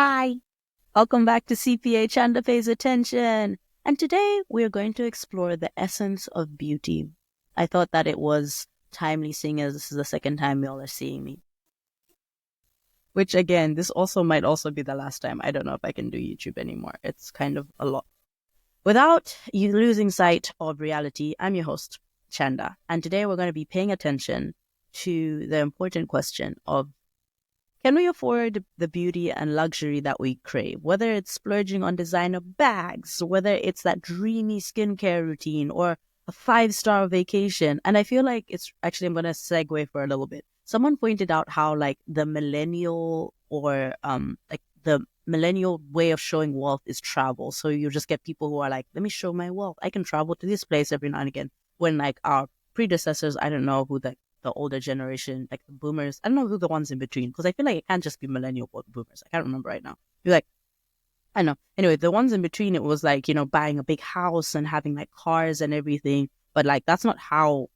Hi, welcome back to CPA Chanda Pays Attention. And today we're going to explore the essence of beauty. I thought that it was timely seeing as this is the second time y'all are seeing me. Which again, this also might also be the last time. I don't know if I can do YouTube anymore. It's kind of a lot. Without you losing sight of reality, I'm your host, Chanda. And today we're going to be paying attention to the important question of can we afford the beauty and luxury that we crave? Whether it's splurging on designer bags, whether it's that dreamy skincare routine or a 5-star vacation. And I feel like it's actually, I'm going to segue for a little bit. Someone pointed out how like the millennial or like the millennial way of showing wealth is travel. So you just get people who are like, let me show my wealth. I can travel to this place every now and again. When like our predecessors, I don't know who the older generation, like the boomers. I don't know who the ones in between, because I feel like it can't just be millennial boomers. I can't remember right now. You're like, I know. Anyway, the ones in between, it was like, buying a big house and having like cars and everything. But like, that's not how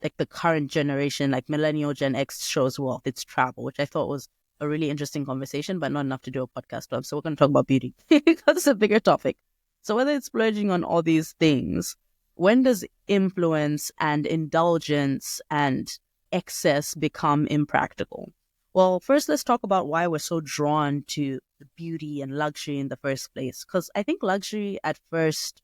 like the current generation, like millennial Gen X shows wealth. It's travel, which I thought was a really interesting conversation, but not enough to do a podcast on. So we're going to talk about beauty because it's a bigger topic. So whether it's splurging on all these things, when does influence and indulgence and excess become impractical? Well, first, let's talk about why we're so drawn to the beauty and luxury in the first place. Because I think luxury at first,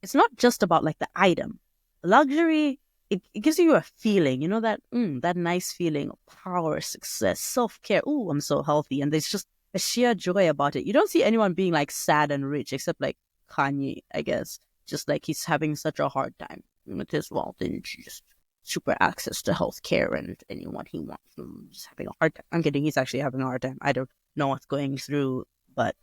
it's not just about like the item. Luxury, it gives you a feeling, that nice feeling of power, success, self-care. Ooh, I'm so healthy. And there's just a sheer joy about it. You don't see anyone being like sad and rich, except like Kanye, I guess. Just like he's having such a hard time with his wealth and just super access to healthcare and anyone he wants. Just having a hard time. I'm kidding. He's actually having a hard time. I don't know what's going through, but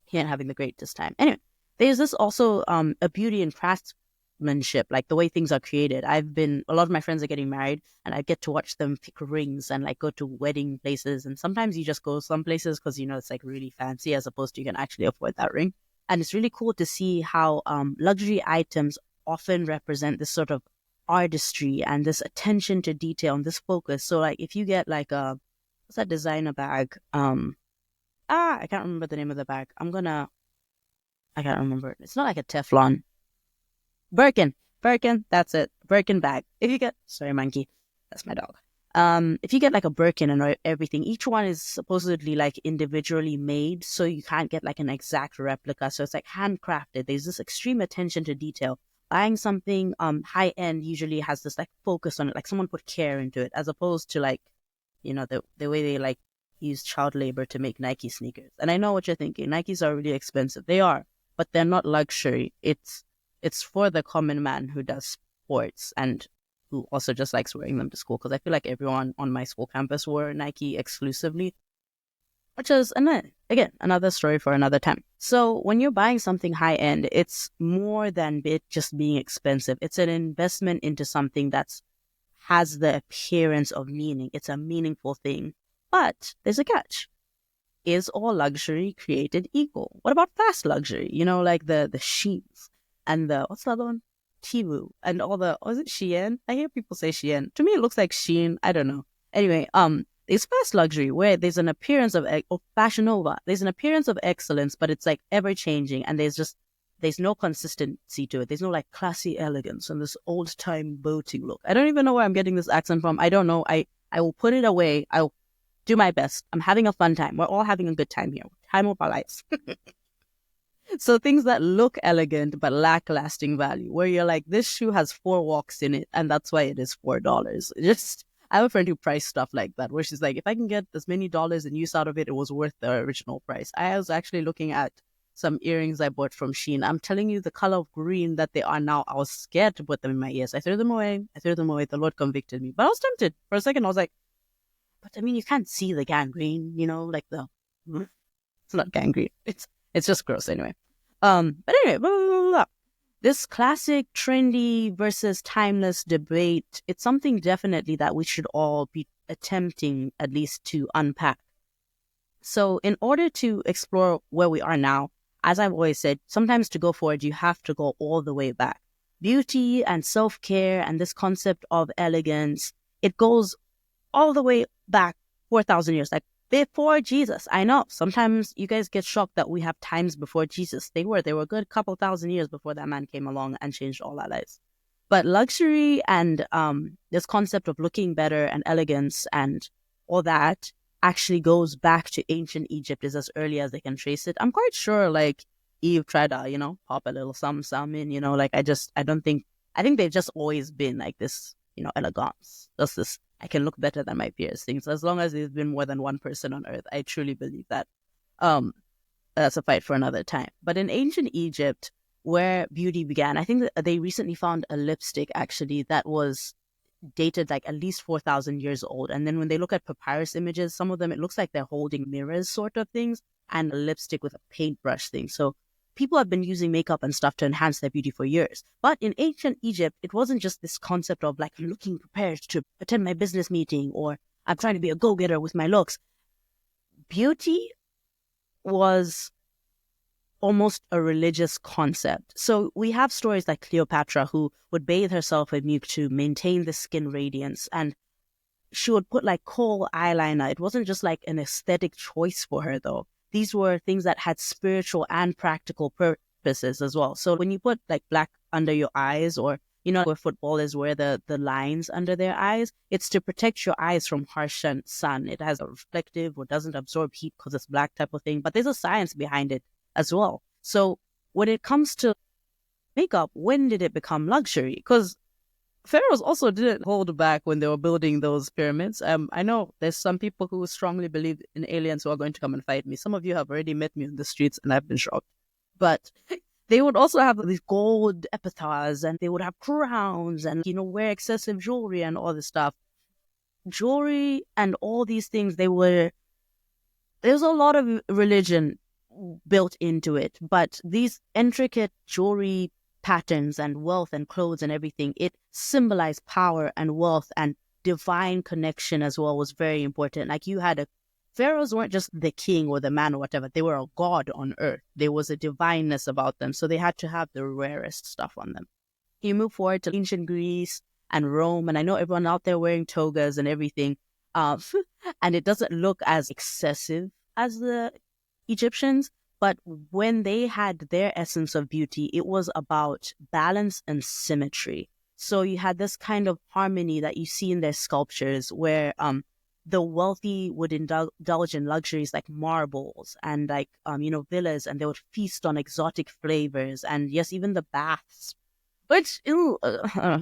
he ain't having the greatest time. Anyway, there's this also a beauty in craftsmanship, like the way things are created. A lot of my friends are getting married, and I get to watch them pick rings and like go to wedding places. And sometimes you just go some places because it's like really fancy, as opposed to you can actually afford that ring. And it's really cool to see how luxury items often represent this sort of artistry and this attention to detail and this focus. So like if you get like what's that designer bag? I can't remember the name of the bag. I can't remember it. It's not like a Teflon. Birkin, that's it. Birkin bag. If you get, sorry, monkey, that's my dog. If you get like a Birkin and everything, each one is supposedly like individually made, so you can't get like an exact replica. So it's like handcrafted. There's this extreme attention to detail. Buying something high end usually has this like focus on it, like someone put care into it, as opposed to like, the way they like use child labor to make Nike sneakers. And I know what you're thinking. Nikes are really expensive. They are, but they're not luxury. It's for the common man who does sports and who also just likes wearing them to school. Because I feel like everyone on my school campus wore Nike exclusively, which is, again, another story for another time. So when you're buying something high end, it's more than it just being expensive. It's an investment into something that's has the appearance of meaning. It's a meaningful thing. But there's a catch. Is all luxury created equal? What about fast luxury? Like the Sheins and the, what's the other one? Timu and all the, is it Shein? I hear people say Shein. To me, it looks like Shein. I don't know. Anyway, it's fast luxury where there's an appearance of Fashion Nova. There's an appearance of excellence, but it's like ever changing, and there's no consistency to it. There's no like classy elegance and this old time boating look. I don't even know where I'm getting this accent from. I don't know. I will put it away. I'll do my best. I'm having a fun time. We're all having a good time here. Time of our lives. So things that look elegant but lack lasting value, where you're like, this shoe has 4 walks in it, and that's why it is $4. I have a friend who priced stuff like that, where she's like, if I can get as many dollars in use out of it, it was worth the original price. I was actually looking at some earrings I bought from Shein. I'm telling you, the color of green that they are now, I was scared to put them in my ears. I threw them away. The Lord convicted me. But I was tempted. For a second, I was like, but I mean, you can't see the gangrene, like it's not gangrene. It's just gross anyway. But anyway, blah, blah, blah, blah. This classic trendy versus timeless debate, it's something definitely that we should all be attempting at least to unpack. So in order to explore where we are now, as I've always said, sometimes to go forward, you have to go all the way back. Beauty and self-care and this concept of elegance, it goes all the way back 4,000 years, like before Jesus. I know sometimes you guys get shocked that we have times before Jesus. They were a good couple thousand years before that man came along and changed all our lives. But luxury and this concept of looking better and elegance and all that actually goes back to ancient Egypt, is as early as they can trace it. I'm quite sure like Eve tried to, pop a little some in, like I don't think, I think they've just always been like this, elegance. Just this, I can look better than my peers things. As long as there's been more than one person on earth, I truly believe that. Um, that's a fight for another time. But in ancient Egypt, where beauty began, I think that they recently found a lipstick actually that was dated like at least 4,000 years old. And then when they look at papyrus images, some of them, it looks like they're holding mirrors sort of things and a lipstick with a paintbrush thing. So people have been using makeup and stuff to enhance their beauty for years. But in ancient Egypt, it wasn't just this concept of like looking prepared to attend my business meeting or I'm trying to be a go-getter with my looks. Beauty was almost a religious concept. So we have stories like Cleopatra, who would bathe herself in milk to maintain the skin radiance, and she would put like kohl eyeliner. It wasn't just like an aesthetic choice for her, though. These were things that had spiritual and practical purposes as well. So when you put like black under your eyes, or where footballers wear the lines under their eyes, it's to protect your eyes from harsh sun. It has a reflective or doesn't absorb heat because it's black type of thing. But there's a science behind it as well. So when it comes to makeup, when did it become luxury? Because pharaohs also didn't hold back when they were building those pyramids. I know there's some people who strongly believe in aliens who are going to come and fight me. Some of you have already met me in the streets and I've been shocked. But they would also have these gold epitaphs and they would have crowns and, wear excessive jewelry and all this stuff. Jewelry and all these things, there's a lot of religion built into it, but these intricate jewelry patterns and wealth and clothes and everything, it symbolized power and wealth and divine connection as well, was very important. Like pharaohs weren't just the king or the man or whatever, they were a god on earth. There was a divineness about them, so they had to have the rarest stuff on them. You move forward to ancient Greece and Rome, and I know everyone out there wearing togas and everything, and it doesn't look as excessive as the Egyptians, but when they had their essence of beauty, it was about balance and symmetry. So you had this kind of harmony that you see in their sculptures where the wealthy would indulge in luxuries like marbles and like, villas, and they would feast on exotic flavors. And yes, even the baths, which, I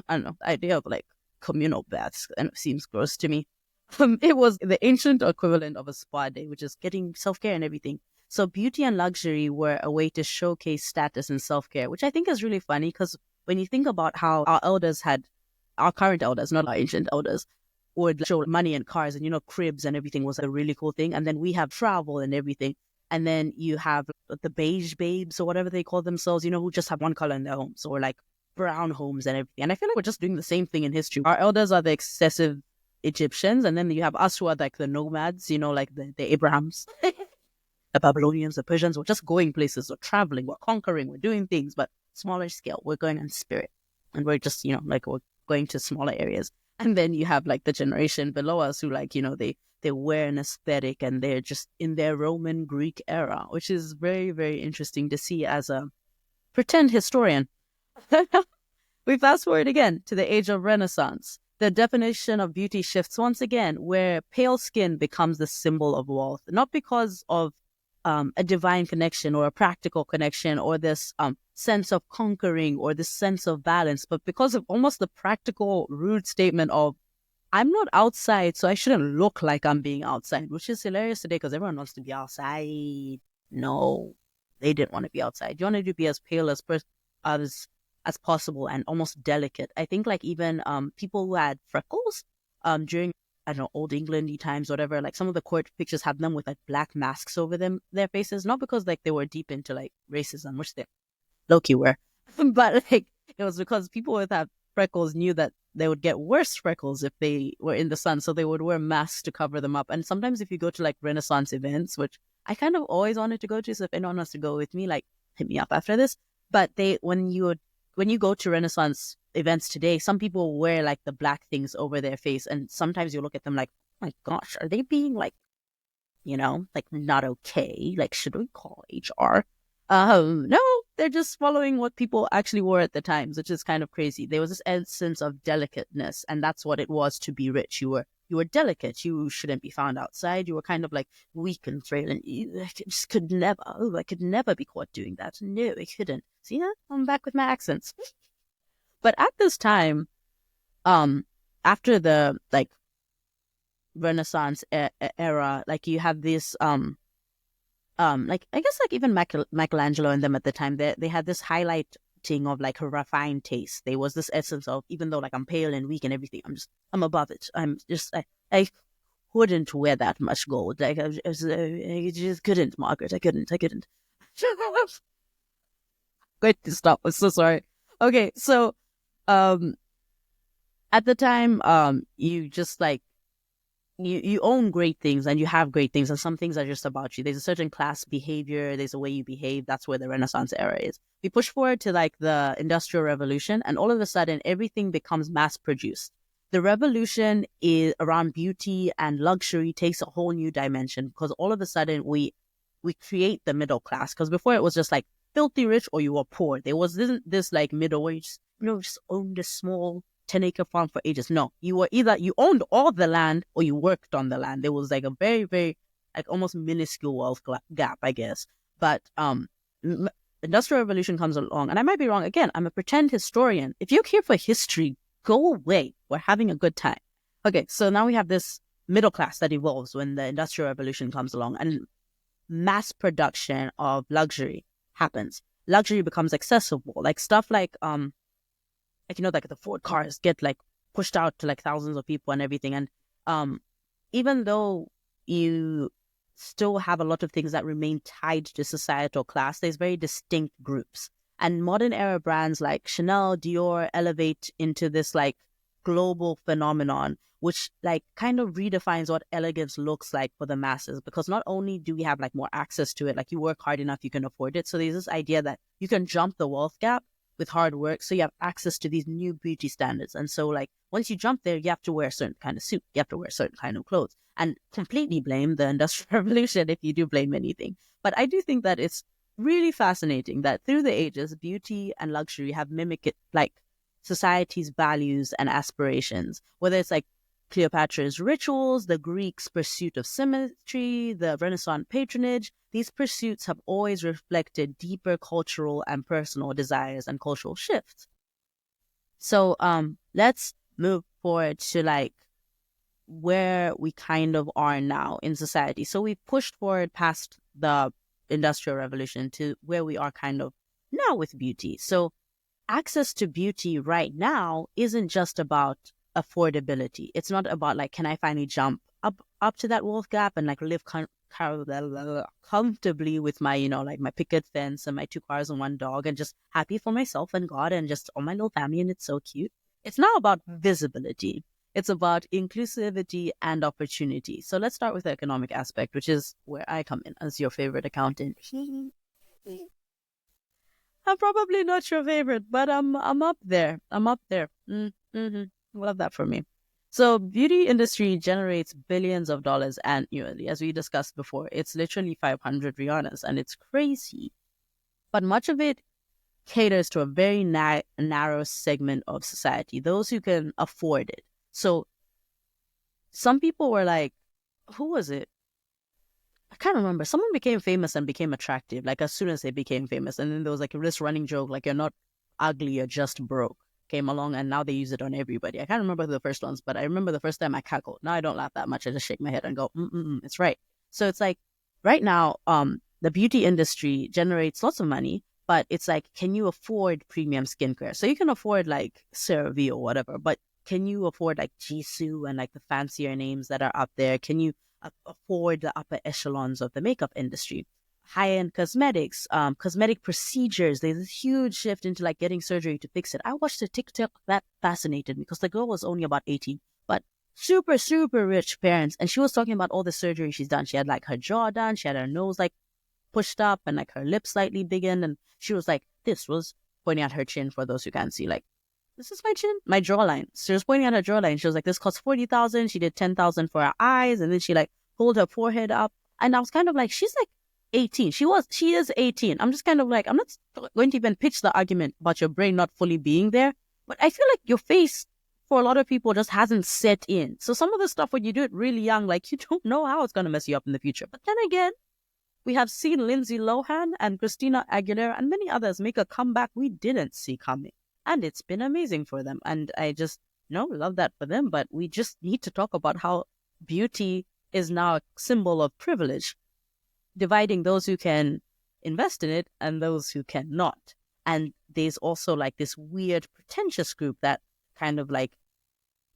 don't know, the idea of like communal baths kind of seems gross to me. It was the ancient equivalent of a spa day, which is getting self-care and everything. So beauty and luxury were a way to showcase status and self-care, which I think is really funny because when you think about how our current elders, not our ancient elders, would show money and cars and, cribs and everything was a really cool thing. And then we have travel and everything. And then you have the beige babes or whatever they call themselves, who just have one color in their homes, or like brown homes and everything. And I feel like we're just doing the same thing in history. Our elders are the excessive Egyptians, and then you have us who are like the nomads, like the Abrahams. The Babylonians, the Persians, we're just going places, we're traveling, we're conquering, we're doing things, but smaller scale. We're going in spirit. And we're just, we're going to smaller areas. And then you have like the generation below us who like, they wear an aesthetic and they're just in their Roman Greek era, which is very, very interesting to see as a pretend historian. We fast forward again to the age of Renaissance. The definition of beauty shifts once again, where pale skin becomes the symbol of wealth, not because of a divine connection or a practical connection or this sense of conquering or this sense of balance, but because of almost the practical rude statement of, I'm not outside, so I shouldn't look like I'm being outside, which is hilarious today because everyone wants to be outside. No, they didn't want to be outside. You wanted to be as pale as possible and almost delicate. I think like even people who had freckles during, I don't know, old England times, whatever, like some of the court pictures have them with like black masks over their faces, not because like they were deep into like racism, which they low-key were, but like it was because people with that freckles knew that they would get worse freckles if they were in the sun, so they would wear masks to cover them up. And sometimes if you go to like Renaissance events, which I kind of always wanted to go to, so if anyone wants to go with me, like hit me up after this. But when you go to Renaissance events today, some people wear like the black things over their face, and sometimes you look at them like, oh my gosh, are they being like like not okay. Like, should we call HR? No, they're just following what people actually were at the times, which is kind of crazy. There was this essence of delicateness, and that's what it was to be rich. You were delicate. You shouldn't be found outside. You were kind of like weak and frail, and I just could never. Oh, I could never be caught doing that. No, I couldn't. See that? I'm back with my accents. But at this time, um, after the like Renaissance era, like you have this like I guess like even Michelangelo and them at the time, they had this highlighting of like a refined taste. There was this essence of, even though like I'm pale and weak and everything, I'm above it. I couldn't wear that much gold. Like I just couldn't, Margaret. I couldn't. Going to stop. I'm so sorry. Okay, so um at the time, you just like you own great things and you have great things, and some things are just about you. There's a certain class behavior, there's a way you behave. That's where the Renaissance era is. We push forward to like the Industrial Revolution, and all of a sudden everything becomes mass produced. The revolution is around beauty and luxury takes a whole new dimension, because all of a sudden we create the middle class. Because before it was just like filthy rich or you were poor. There wasn't this like middle where you just owned a small 10-acre farm for ages. No, you were either you owned all the land or you worked on the land. There was like a very, very like almost minuscule wealth gap, I guess. But Industrial Revolution comes along, and I might be wrong. Again, I'm a pretend historian. If you're here for history, go away. We're having a good time. Okay, so now we have this middle class that evolves when the Industrial Revolution comes along, and mass production of luxury happens. Luxury becomes accessible, like stuff like like the Ford cars get like pushed out to like thousands of people and everything. And even though you still have a lot of things that remain tied to societal class, there's very distinct groups. And modern era brands like Chanel, Dior elevate into this like global phenomenon, which like kind of redefines what elegance looks like for the masses. Because not only do we have like more access to it, like you work hard enough, you can afford it. So there's this idea that you can jump the wealth gap with hard work, so you have access to these new beauty standards. And so like once you jump there, you have to wear a certain kind of suit, you have to wear a certain kind of clothes, and completely blame the Industrial Revolution if you do blame anything. But I do think that it's really fascinating that through the ages, beauty and luxury have mimicked like society's values and aspirations, whether it's like Cleopatra's rituals, the Greeks' pursuit of symmetry, the Renaissance patronage. These pursuits have always reflected deeper cultural and personal desires and cultural shifts. So let's move forward to like where we kind of are now in society. So we've pushed forward past the Industrial Revolution to where we are kind of now with beauty. So access to beauty right now isn't just about affordability. It's not about like, can I finally jump up to that wealth gap and like live comfortably with my, like my picket fence and my 2 cars and 1 dog, and just happy for myself and God and just all my little family, and it's so cute. It's now about visibility. It's about inclusivity and opportunity. So let's start with the economic aspect, which is where I come in as your favorite accountant. I'm probably not your favorite, but I'm up there. I'm up there. Mm-hmm. Love that for me. So beauty industry generates billions of dollars annually. As we discussed before, it's literally 500 Rihannas, and it's crazy. But much of it caters to a very narrow segment of society, those who can afford it. So some people were like, who was it? I can't remember. Someone became famous and became attractive, like as soon as they became famous. And then there was like this running joke, like, you're not ugly, you're just broke, came along, and now they use it on everybody. I can't remember the first ones, but I remember the first time I cackled. Now I don't laugh that much. I just shake my head and go, it's right. So it's like right now, the beauty industry generates lots of money, but it's like, can you afford premium skincare? So you can afford like CeraVe or whatever, but can you afford like Jisoo and like the fancier names that are up there? Can you afford the upper echelons of the makeup industry? High-end cosmetics, cosmetic procedures. There's a huge shift into like getting surgery to fix it. I watched a TikTok that fascinated me because the girl was only about 18, but super, super rich parents. And she was talking about all the surgery she's done. She had like her jaw done. She had her nose like pushed up and like her lips slightly biggened. And she was like, this was pointing at her chin for those who can't see, like, this is my chin, my jawline. She was pointing at her jawline. She was like, this cost 40,000. She did 10,000 for her eyes. And then she like pulled her forehead up. And I was kind of like, she's like 18. She is 18. I'm just kind of like, I'm not going to even pitch the argument about your brain not fully being there, but I feel like your face for a lot of people just hasn't set in. So some of the stuff when you do it really young, like you don't know how it's going to mess you up in the future. But then again, we have seen Lindsay Lohan and Christina Aguilera and many others make a comeback we didn't see coming. And it's been amazing for them. And I just, love that for them. But we just need to talk about how beauty is now a symbol of privilege, dividing those who can invest in it and those who cannot. And there's also like this weird pretentious group that kind of like,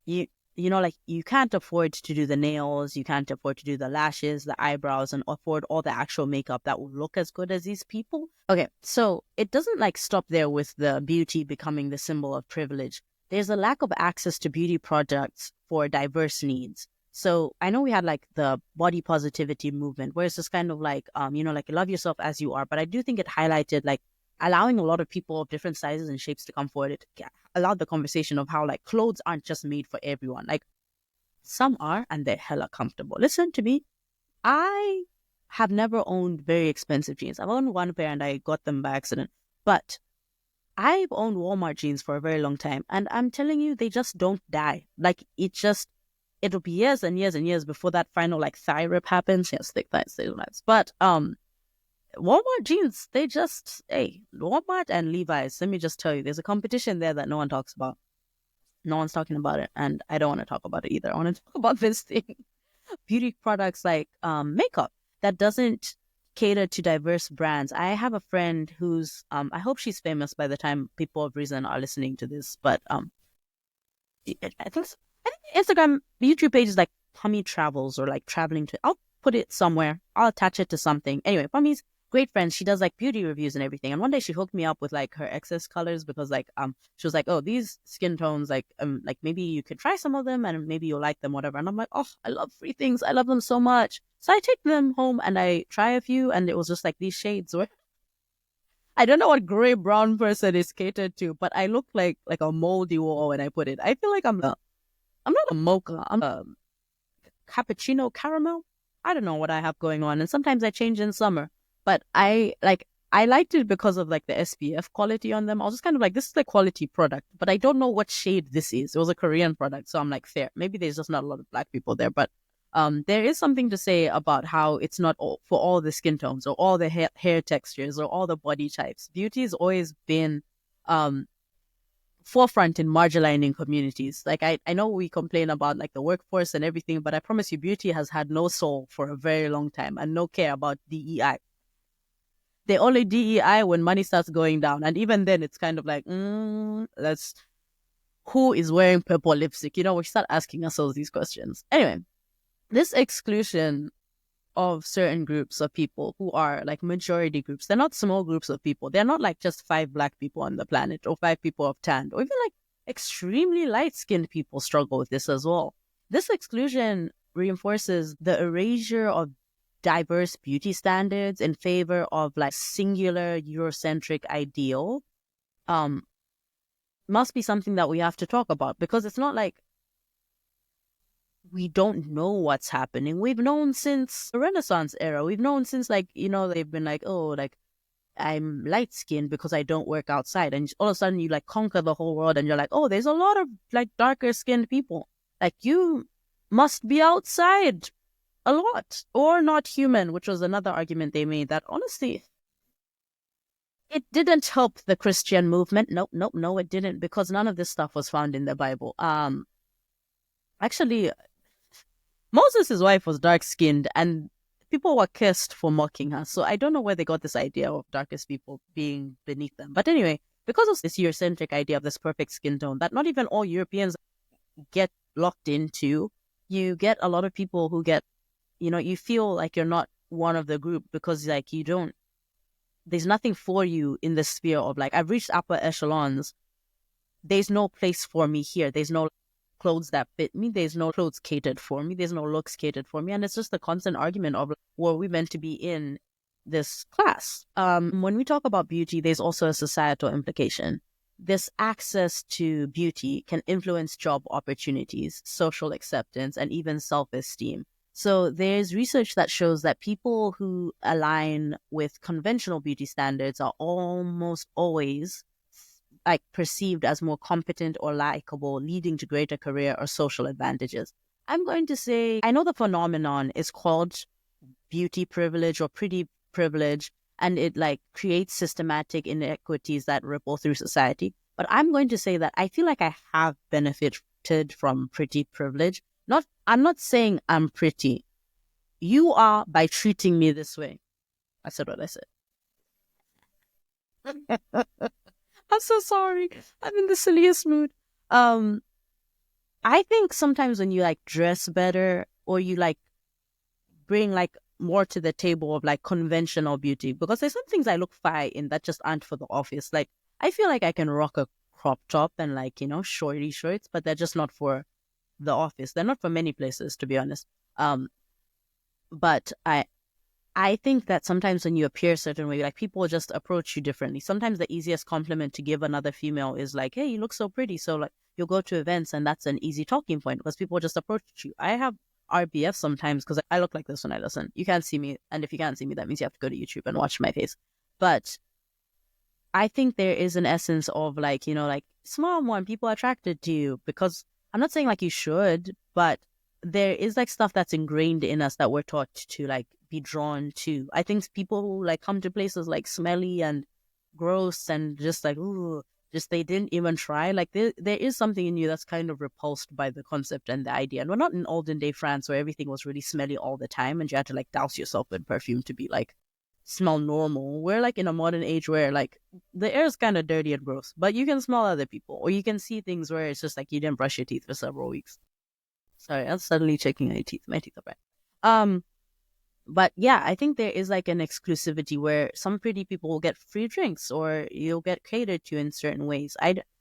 like you can't afford to do the nails, you can't afford to do the lashes, the eyebrows, and afford all the actual makeup that will look as good as these people. Okay, so it doesn't like stop there with the beauty becoming the symbol of privilege. There's a lack of access to beauty products for diverse needs. So I know we had like the body positivity movement, where it's just kind of like, like love yourself as you are. But I do think it highlighted like allowing a lot of people of different sizes and shapes to come forward. It allowed the conversation of how like clothes aren't just made for everyone. Like some are, and they're hella comfortable. Listen to me. I have never owned very expensive jeans. I've owned one pair and I got them by accident. But I've owned Walmart jeans for a very long time. And I'm telling you, they just don't die. Like it'll be years and years and years before that final like thigh rip happens. Yes, thick thighs, they don't nice. But Walmart jeans, Walmart and Levi's, let me just tell you, there's a competition there that no one talks about. No one's talking about it, and I don't want to talk about it either. I want to talk about this thing. Beauty products like makeup that doesn't cater to diverse brands. I have a friend who's, I hope she's famous by the time people of reason are listening to this, but I think Instagram, YouTube page is like Pummy Travels or like traveling to, I'll put it somewhere. I'll attach it to something. Anyway, Pummy's great friend. She does like beauty reviews and everything. And one day she hooked me up with like her excess colors because like she was like, oh, these skin tones like maybe you could try some of them and maybe you'll like them, whatever. And I'm like, oh, I love free things. I love them so much. So I take them home and I try a few, and it was just like these shades where I don't know what gray brown person is catered to, but I look like a moldy wall when I put it. I feel like I'm not a mocha. I'm a cappuccino caramel. I don't know what I have going on, and sometimes I change in summer. But I liked it because of like the SPF quality on them. I was just kind of like, this is a quality product, but I don't know what shade this is. It was a Korean product, so I'm like, fair. Maybe there's just not a lot of Black people there, but there is something to say about how it's not for all the skin tones or all the hair textures or all the body types. Beauty has always been forefront in marginalizing communities. Like I know we complain about like the workforce and everything, but I promise you, beauty has had no soul for a very long time and no care about DEI. They only DEI when money starts going down. And even then, it's kind of like, that's who is wearing purple lipstick? We start asking ourselves these questions. Anyway, this exclusion of certain groups of people who are like majority groups, they're not small groups of people. They're not like just 5 Black people on the planet or 5 people of tanned, or even like extremely light-skinned people struggle with this as well. This exclusion reinforces the erasure of diverse beauty standards in favor of like singular Eurocentric ideal. Must be something that we have to talk about, because it's not like we don't know what's happening. We've known since the Renaissance era. We've known since they've been like, oh, like I'm light skinned because I don't work outside, and all of a sudden you like conquer the whole world and you're like, oh, there's a lot of like darker skinned people. Like you must be outside a lot or not human, which was another argument they made that honestly it didn't help the Christian movement. No, it didn't, because none of this stuff was found in the Bible. Actually, Moses' wife was dark skinned and people were cursed for mocking her. So I don't know where they got this idea of darkest people being beneath them. But anyway, because of this Eurocentric idea of this perfect skin tone that not even all Europeans get locked into, you get a lot of people who get, you feel like you're not one of the group because like there's nothing for you in the sphere of like, I've reached upper echelons. There's no place for me here. There's no clothes that fit me. There's no clothes catered for me. There's no looks catered for me. And it's just a constant argument of were we meant to be in this class? When we talk about beauty, there's also a societal implication. This access to beauty can influence job opportunities, social acceptance, and even self-esteem. So there's research that shows that people who align with conventional beauty standards are almost always like perceived as more competent or likable, leading to greater career or social advantages. I'm going to say, I know the phenomenon is called beauty privilege or pretty privilege, and it like creates systematic inequities that ripple through society. But I'm going to say that I feel like I have benefited from pretty privilege. I'm not saying I'm pretty. You are by treating me this way. I said what I said. I'm so sorry. I'm in the silliest mood. Um, I think sometimes when you like dress better or you like bring like more to the table of like conventional beauty, because there's some things I look fine in that just aren't for the office. Like I feel like I can rock a crop top and like, shorty shorts, but they're just not for the office. They're not for many places, to be honest. Um, but I think that sometimes when you appear a certain way, like people just approach you differently. Sometimes the easiest compliment to give another female is like, hey, you look so pretty. So like you'll go to events and that's an easy talking point because people just approach you. I have RBF sometimes because I look like this when I listen. You can't see me. And if you can't see me, that means you have to go to YouTube and watch my face. But I think there is an essence of like, like small one, people are attracted to you because I'm not saying like you should, but there is like stuff that's ingrained in us that we're taught to like be drawn to. I think people who like come to places like smelly and gross and just like, ooh, just they didn't even try. Like there is something in you that's kind of repulsed by the concept and the idea. And we're not in olden day France where everything was really smelly all the time and you had to like douse yourself with perfume to be like smell normal. We're like in a modern age where like the air is kind of dirty and gross, but you can smell other people or you can see things where it's just like you didn't brush your teeth for several weeks. Sorry, I was suddenly checking my teeth. My teeth are bad. But yeah, I think there is like an exclusivity where some pretty people will get free drinks or you'll get catered to in certain ways.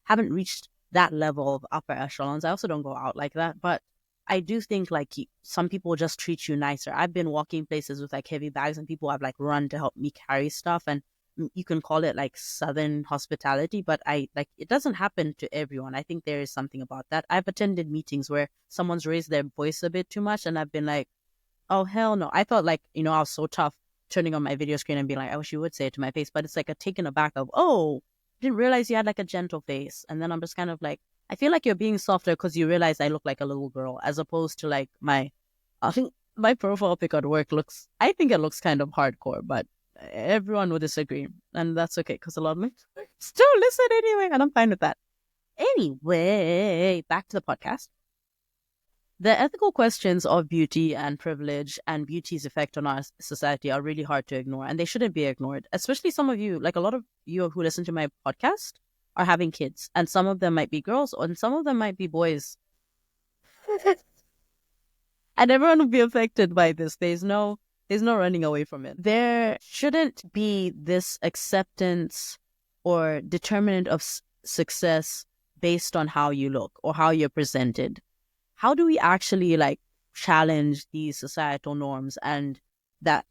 Haven't reached that level of upper echelons. I also don't go out like that, but I do think like some people just treat you nicer. I've been walking places with like heavy bags and people have like run to help me carry stuff, and you can call it like Southern hospitality, but I like it doesn't happen to everyone. I think there is something about that. I've attended meetings where someone's raised their voice a bit too much, and I've been like, oh, hell no. I felt like, I was so tough turning on my video screen and being like, I wish you would say it to my face. But it's like a taken aback of, oh, didn't realize you had like a gentle face. And then I'm just kind of like, I feel like you're being softer because you realize I look like a little girl, as opposed to like I think my profile pic at work I think it looks kind of hardcore, but everyone would disagree. And that's okay because a lot of me still listen anyway. And I'm fine with that. Anyway, back to the podcast. The ethical questions of beauty and privilege and beauty's effect on our society are really hard to ignore, and they shouldn't be ignored. Especially some of you, like a lot of you who listen to my podcast, are having kids, and some of them might be girls, and some of them might be boys. And everyone will be affected by this. There's no running away from it. There shouldn't be this acceptance or determinant of success based on how you look or how you're presented. How do we actually like challenge these societal norms and that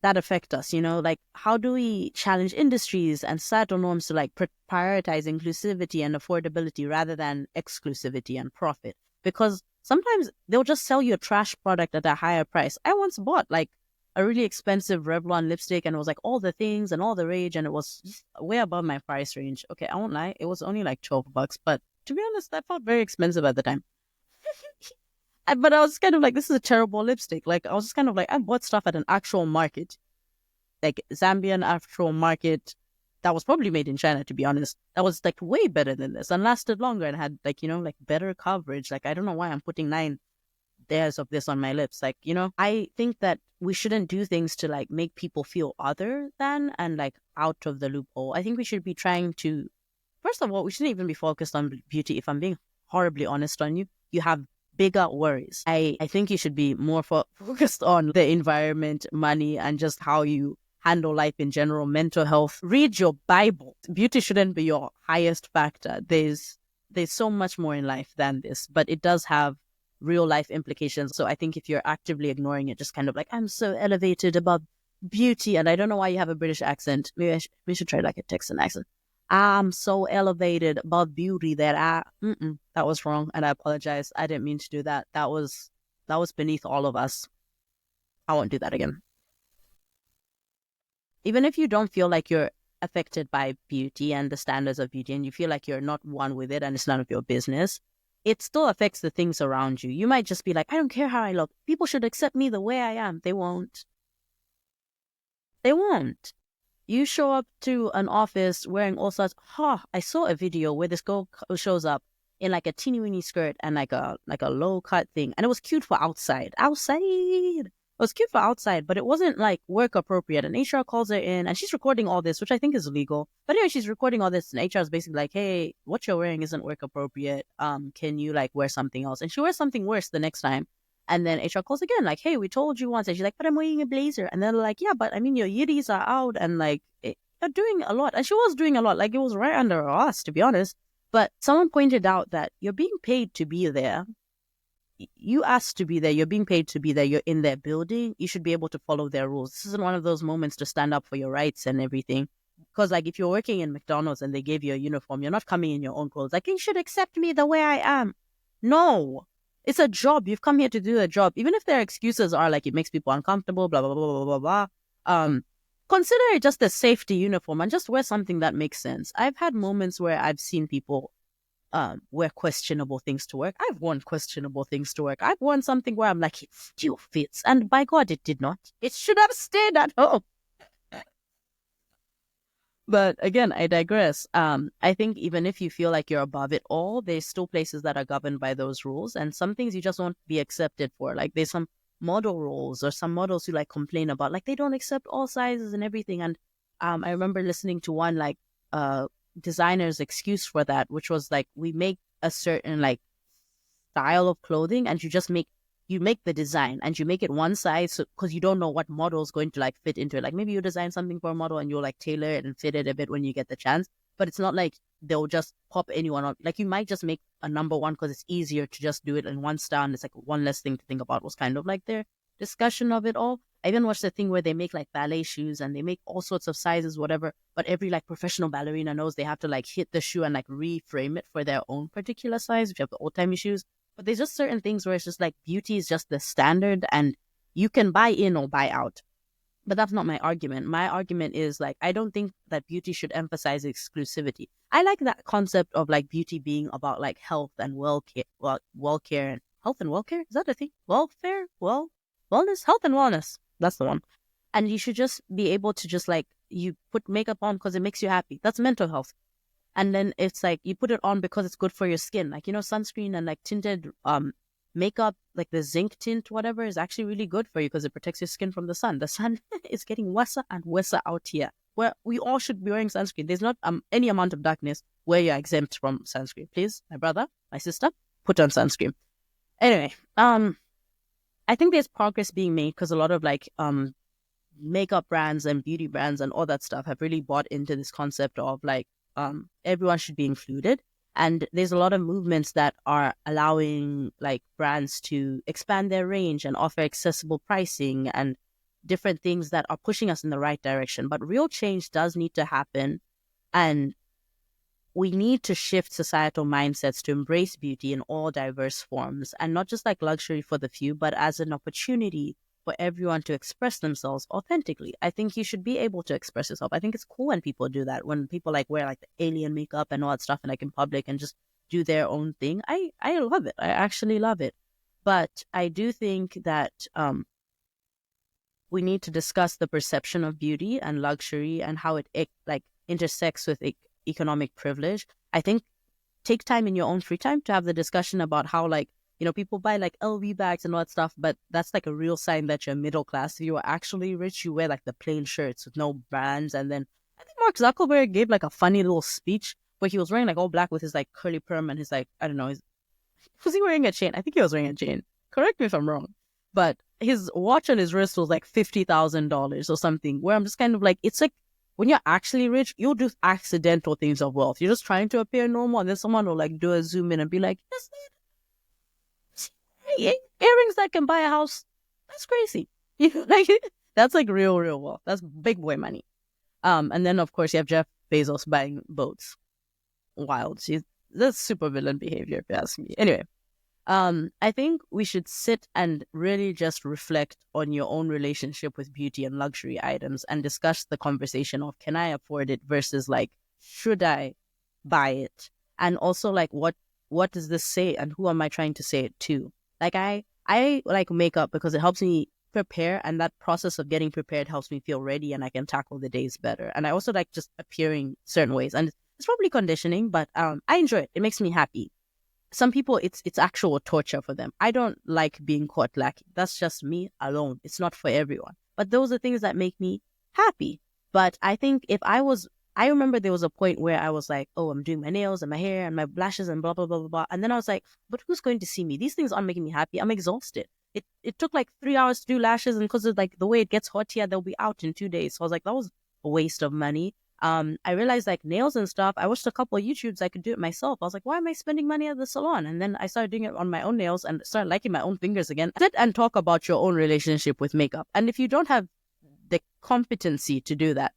affect us? Like how do we challenge industries and societal norms to like prioritize inclusivity and affordability rather than exclusivity and profit? Because sometimes they'll just sell you a trash product at a higher price. I once bought like a really expensive Revlon lipstick and it was like all the things and all the rage and it was just way above my price range. Okay, I won't lie, it was only like $12, but to be honest, that felt very expensive at the time. But I was kind of like, this is a terrible lipstick. Like, I was just kind of like, I bought stuff at an actual market, like Zambian actual market that was probably made in China, to be honest. That was like way better than this and lasted longer and had like, like better coverage. Like, I don't know why I'm putting 9 layers of this on my lips. Like, I think that we shouldn't do things to like make people feel other than and like out of the loophole. I think we should be trying to, first of all, we shouldn't even be focused on beauty. If I'm being horribly honest on you, you have bigger worries. I think you should be more focused on the environment, money, and just how you handle life in general, mental health. Read your Bible. Beauty shouldn't be your highest factor. There's so much more in life than this, but it does have real life implications. So I think if you're actively ignoring it, just kind of like, I'm so elevated about beauty, and I don't know why you have a British accent. Maybe we should try like a Texan accent. I'm so elevated above beauty that that was wrong, and I apologize. I didn't mean to do that. That was beneath all of us. I won't do that again. Even if you don't feel like you're affected by beauty and the standards of beauty, and you feel like you're not one with it and it's none of your business, it still affects the things around you. You might just be like, I don't care how I look. People should accept me the way I am. They won't. They won't. You show up to an office wearing all sorts. I saw a video where this girl shows up in like a teeny weeny skirt and like a low cut thing, and it was cute for outside. Outside, it was cute for outside, but it wasn't like work appropriate. And HR calls her in, and she's recording all this, which I think is illegal. But anyway, she's recording all this, and HR is basically like, "Hey, what you're wearing isn't work appropriate. Can you like wear something else?" And she wears something worse the next time. And then HR calls again, like, hey, we told you once. And she's like, but I'm wearing a blazer. And then they're like, yeah, but I mean, your yiddies are out and like, you're doing a lot. And she was doing a lot. Like, it was right under us, to be honest. But someone pointed out that you're being paid to be there. You asked to be there. You're being paid to be there. You're in their building. You should be able to follow their rules. This isn't one of those moments to stand up for your rights and everything. Because, like, if you're working in McDonald's and they gave you a uniform, you're not coming in your own clothes. Like, you should accept me the way I am. No. It's a job. You've come here to do a job. Even if their excuses are like it makes people uncomfortable, blah, blah, blah, blah, blah, blah. Consider it just a safety uniform and just wear something that makes sense. I've had moments where I've seen people wear questionable things to work. I've worn questionable things to work. I've worn something where I'm like, it still fits. And by God, it did not. It should have stayed at home. But again, I digress. I think even if you feel like you're above it all, there's still places that are governed by those rules, and some things you just won't be accepted for. Like there's some model roles or some models who like complain about like they don't accept all sizes and everything. And I remember listening to one like designer's excuse for that, which was like we make a certain like style of clothing, and you make the design and you make it one size because you don't know what model is going to like fit into it. Like maybe you design something for a model and you'll like tailor it and fit it a bit when you get the chance. But it's not like they'll just pop anyone on. Like you might just make a number one because it's easier to just do it in one style and it's like one less thing to think about, was kind of like their discussion of it all. I even watched the thing where they make like ballet shoes and they make all sorts of sizes, whatever. But every like professional ballerina knows they have to like hit the shoe and like reframe it for their own particular size if you have the old timey shoes. But there's just certain things where it's just like beauty is just the standard and you can buy in or buy out. But that's not my argument. My argument is like, I don't think that beauty should emphasize exclusivity. I like that concept of like beauty being about like health and well-care and health and welfare. Is that a thing? Welfare? Wellness? Health and wellness. That's the one. And you should just be able to just like, you put makeup on because it makes you happy. That's mental health. And then it's like you put it on because it's good for your skin. Like, you know, sunscreen and like tinted makeup, like the zinc tint, whatever, is actually really good for you because it protects your skin from the sun. The sun is getting worse and worse out here, where we all should be wearing sunscreen. There's not any amount of darkness where you're exempt from sunscreen. Please, my brother, my sister, put on sunscreen. Anyway, I think there's progress being made because a lot of like makeup brands and beauty brands and all that stuff have really bought into this concept of like everyone should be included. And there's a lot of movements that are allowing like brands to expand their range and offer accessible pricing and different things that are pushing us in the right direction. But real change does need to happen. And we need to shift societal mindsets to embrace beauty in all diverse forms and not just like luxury for the few, but as an opportunity for everyone to express themselves authentically. I think you should be able to express yourself. I think it's cool when people do that, when people like wear like the alien makeup and all that stuff and like in public and just do their own thing. I love it. I actually love it. But I do think that we need to discuss the perception of beauty and luxury and how it like intersects with economic privilege. I think take time in your own free time to have the discussion about how like, you know, people buy like LV bags and all that stuff, but that's like a real sign that you're middle class. If you are actually rich, you wear like the plain shirts with no brands. And then I think Mark Zuckerberg gave like a funny little speech where he was wearing like all black with his like curly perm and his like, I don't know, was he wearing a chain? I think he was wearing a chain. Correct me if I'm wrong. But his watch on his wrist was like $50,000 or something, where I'm just kind of like, it's like, when you're actually rich, you'll do accidental things of wealth. You're just trying to appear normal, and then someone will like do a zoom in and be like, yes, earrings that can buy a house. That's crazy. You know, like that's like real wealth. That's big boy money. And then of course you have Jeff Bezos buying boats. Wild. That's super villain behavior, if you ask me. Anyway, I think we should sit and really just reflect on your own relationship with beauty and luxury items and discuss the conversation of can I afford it versus like should I buy it, and also like what does this say and who am I trying to say it to? Like I like makeup because it helps me prepare, and that process of getting prepared helps me feel ready and I can tackle the days better. And I also like just appearing certain ways, and it's probably conditioning, but I enjoy it. It makes me happy. Some people it's actual torture for them. I don't like being caught lacking. That's just me alone. It's not for everyone. But those are things that make me happy. But I think I remember there was a point where I was like, oh, I'm doing my nails and my hair and my lashes and blah, blah, blah, blah, blah. And then I was like, but who's going to see me? These things aren't making me happy. I'm exhausted. It took like 3 hours to do lashes, and because of like the way it gets hot here, they'll be out in 2 days. So I was like, that was a waste of money. I realized like nails and stuff, I watched a couple of YouTubes, I could do it myself. I was like, why am I spending money at the salon? And then I started doing it on my own nails and started liking my own fingers again. Sit and talk about your own relationship with makeup. And if you don't have the competency to do that,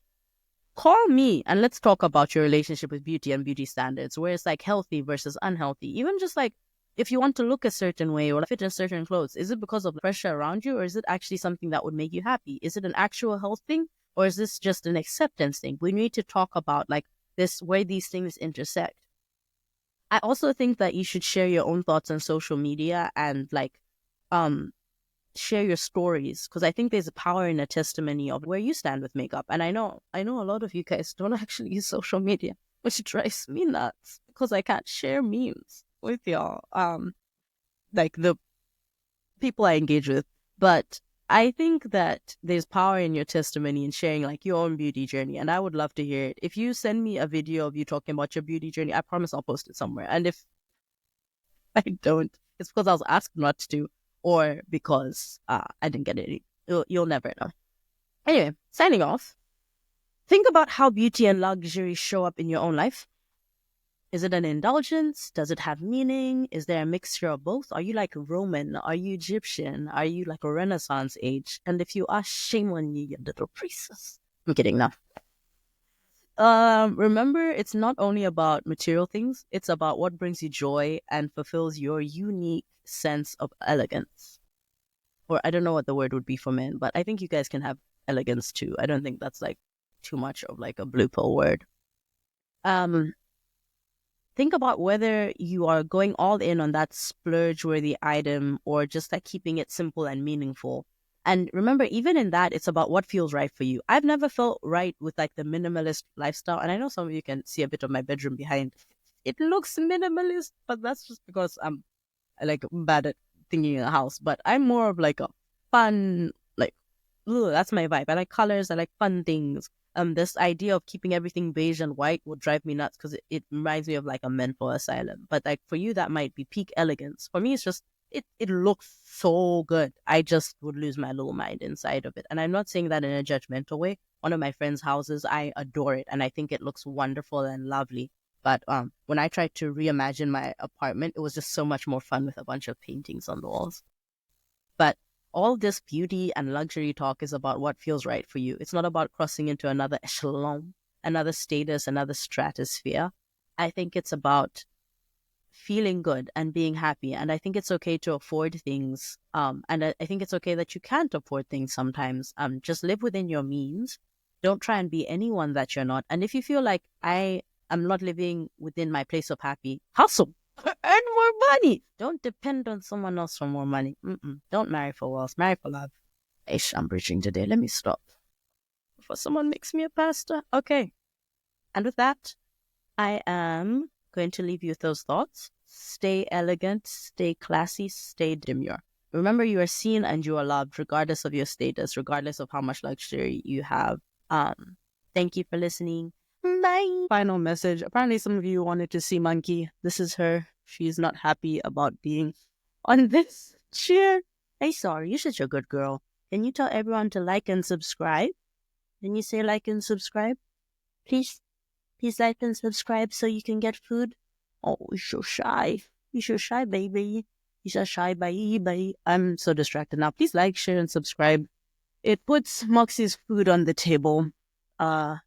call me and let's talk about your relationship with beauty and beauty standards, where it's like healthy versus unhealthy. Even just like if you want to look a certain way or fit in certain clothes, is it because of pressure around you, or is it actually something that would make you happy? Is it an actual health thing, or is this just an acceptance thing? We need to talk about like this, where these things intersect. I also think that you should share your own thoughts on social media and like share your stories, because I think there's a power in a testimony of where you stand with makeup. And I know a lot of you guys don't actually use social media, which drives me nuts because I can't share memes with y'all, like the people I engage with. But I think that there's power in your testimony and sharing like your own beauty journey, and I would love to hear it. If you send me a video of you talking about your beauty journey, I promise I'll post it somewhere. And if I don't, it's because I was asked not to, or because I didn't get it. You'll never know. Anyway, signing off. Think about how beauty and luxury show up in your own life. Is it an indulgence? Does it have meaning? Is there a mixture of both? Are you like Roman? Are you Egyptian? Are you like a Renaissance age? And if you are, shame on you, you little priestess. I'm kidding now. Remember, it's not only about material things. It's about what brings you joy and fulfills your unique sense of elegance. Or I don't know what the word would be for men, but I think you guys can have elegance too. I don't think that's like too much of like a blue pill word. Think about whether you are going all in on that splurge-worthy item or just like keeping it simple and meaningful. And remember, even in that, it's about what feels right for you. I've never felt right with like the minimalist lifestyle. And I know some of you can see a bit of my bedroom behind. It looks minimalist, but that's just because I'm like bad at thinking in a house. But I'm more of like a fun, like, that's my vibe. I like colors. I like fun things. This idea of keeping everything beige and white would drive me nuts because it reminds me of like a mental asylum. But like for you, that might be peak elegance. For me, it's just it looks so good. I just would lose my little mind inside of it. And I'm not saying that in a judgmental way. One of my friends' houses, I adore it, and I think it looks wonderful and lovely. But when I tried to reimagine my apartment, it was just so much more fun with a bunch of paintings on the walls. But all this beauty and luxury talk is about what feels right for you. It's not about crossing into another echelon, another status, another stratosphere. I think it's about feeling good and being happy. And I think it's okay to afford things. And I think it's okay that you can't afford things sometimes. Just live within your means. Don't try and be anyone that you're not. And if you feel like I am not living within my place of happy, hustle. Earn more money. Don't depend on someone else for more money. Don't marry for wealth. Marry for love. Ish, I'm preaching today. Let me stop before someone makes me a pastor. Okay. And with that, I am going to leave you with those thoughts. Stay elegant, stay classy, stay demure. Remember, you are seen and you are loved, regardless of your status, regardless of how much luxury you have. Thank you for listening. Bye. Final message. Apparently some of you wanted to see Monkey. This is her. She's not happy about being on this chair. Hey, sorry, you're such a good girl. Can you tell everyone to like and subscribe? Can you say like and subscribe? Please like and subscribe so you can get food. Oh, you're so shy. You're so shy, baby. You're so shy, baby. I'm so distracted now. Please like, share, and subscribe. It puts Moxie's food on the table.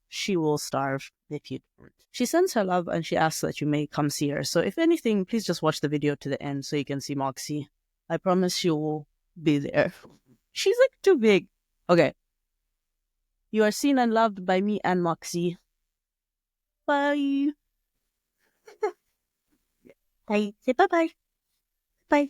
she will starve if you don't. She sends her love and she asks that you may come see her. So if anything, please just watch the video to the end so you can see Moxie. I promise she will be there. She's like too big. Okay. You are seen and loved by me and Moxie. Bye. Bye. Say bye-bye. Bye.